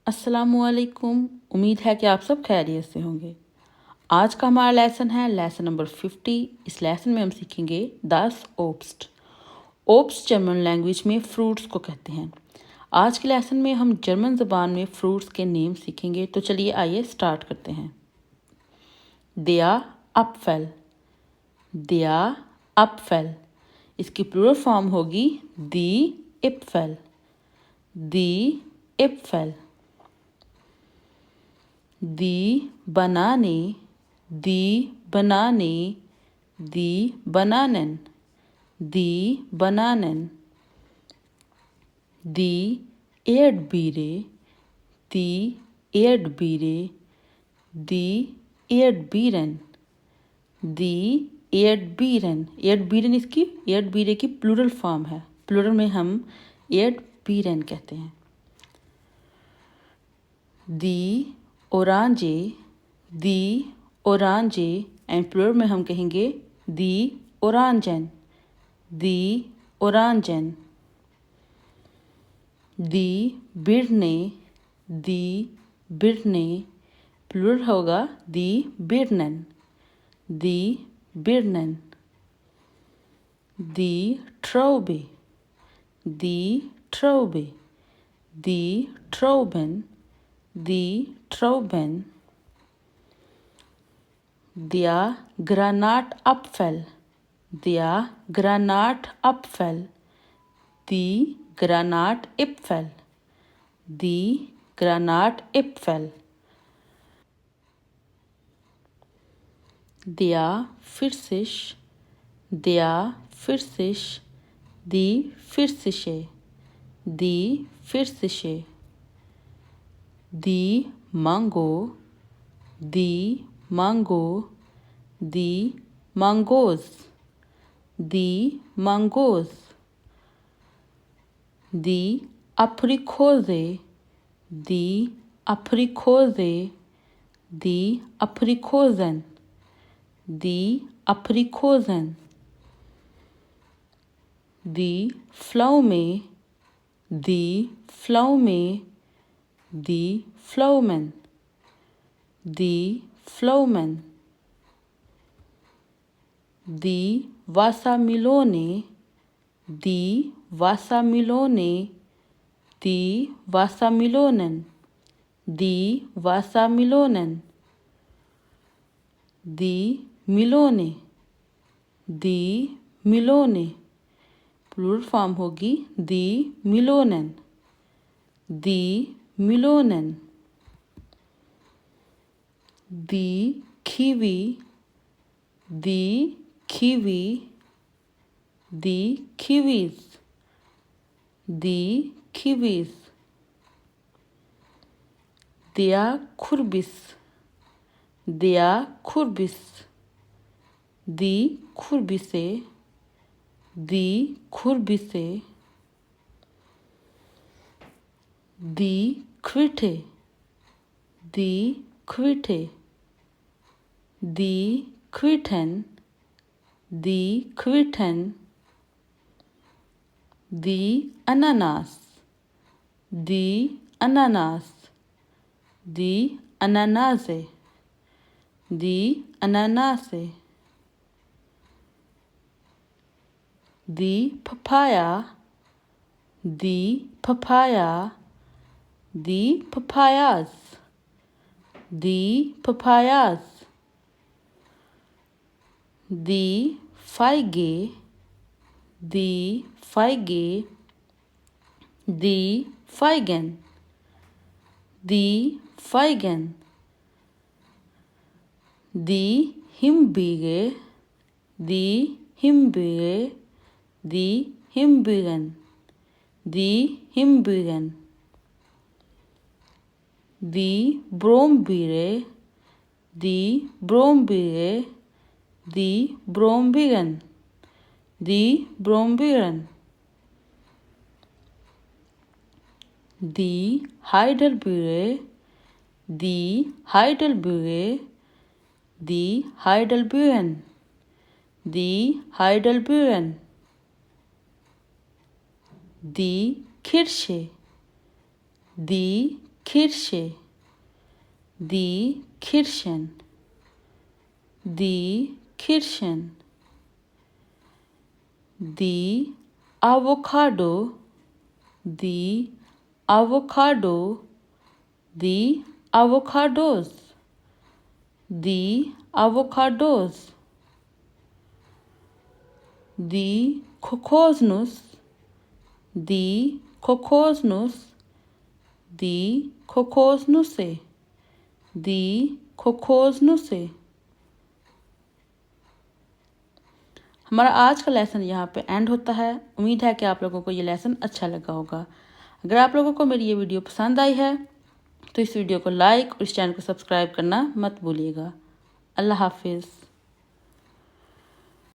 अस्सलामुअलैकुम। उम्मीद है कि आप सब खैरियत से होंगे। आज का हमारा लेसन है लेसन नंबर 50। इस लेसन में हम सीखेंगे दस ओब्स्ट। ओब्स्ट जर्मन लैंग्वेज में फ्रूट्स को कहते हैं। आज के लेसन में हम जर्मन ज़बान में फ्रूट्स के नेम सीखेंगे। तो चलिए आइए स्टार्ट करते हैं। दिया अपफेल, दिया अपफेल। इसकी प्लूरल फॉर्म होगी दी इप्फेल, दी इप्फेल। Die Banane, die Banane, die Bananen, die Bananen. Die Erdbeere, die Erdbeere, die Erdbeeren, die Erdbeeren. Erdbeeren इसकी Erdbeere की प्लूरल फॉर्म है। प्लूरल में हम Erdbeeren कहते हैं। Die Orange, die Orange, and plural में हम कहेंगे die Orangen, die Orangen. Die Birne, die Birne, plural होगा die Birnen, die Birnen. Die Traube, die Traube, die Trauben, die Trauben. Der Granatapfel, der Granatapfel, die Granatäpfel, die Granatäpfel. Der Pfirsich, der Pfirsich, die Pfirsiche, die Pfirsiche. Die Mango, die Mango, die Mangos, die Mangos. Die Aprikose, die Aprikose, die Aprikosen, die Aprikosen. Die Pflaume, die Pflaume, die Pflaumen, die Pflaumen. Die Wassermelone, die Wassermelone, die Wassermelonen, die Wassermelonen. Die Melone, die Melone, plural form होगी die Melonen, die Melonen. Die Kiwi, die Kiwi, die Kiwis, die Kiwis. Der Kürbis, der Kürbis, die Kürbisse, die Kürbisse. Die Quitte, die Quitte, die Quitten, die Quitten. Die Ananas, die Ananas, die Ananase, die Ananase. Die Papaya, die Papaya, die Papayas, die Papayas. Die Feige, die Feige, die Feigen, die Feigen. Die Himbeere, die Himbeere, die Himbeeren, die Himbeeren. Die Brombeere, die Brombeere, die Brombeeren, die Brombeeren. Die Heidelbeere, die Heidelbeere, die Heidelbeeren, die Heidelbeeren. Die Kirsche, die Kirsche, die Kirschen, die Kirschen. Die Avocado, die Avocado, die Avocados, die Avocados. Die Kokosnuss, die Kokosnuss, die Kokosnüsse, die Kokosnüsse. हमारा आज का lesson यहाँ पे and होता है। उम्मीद है कि आप लोगों को ये लेसन अच्छा लगा होगा। अगर आप लोगों को मेरी ये वीडियो पसंद आई है तो इस वीडियो को लाइक और इस चैनल को सब्सक्राइब करना मत भूलिएगा। अल्लाह हाफिज़।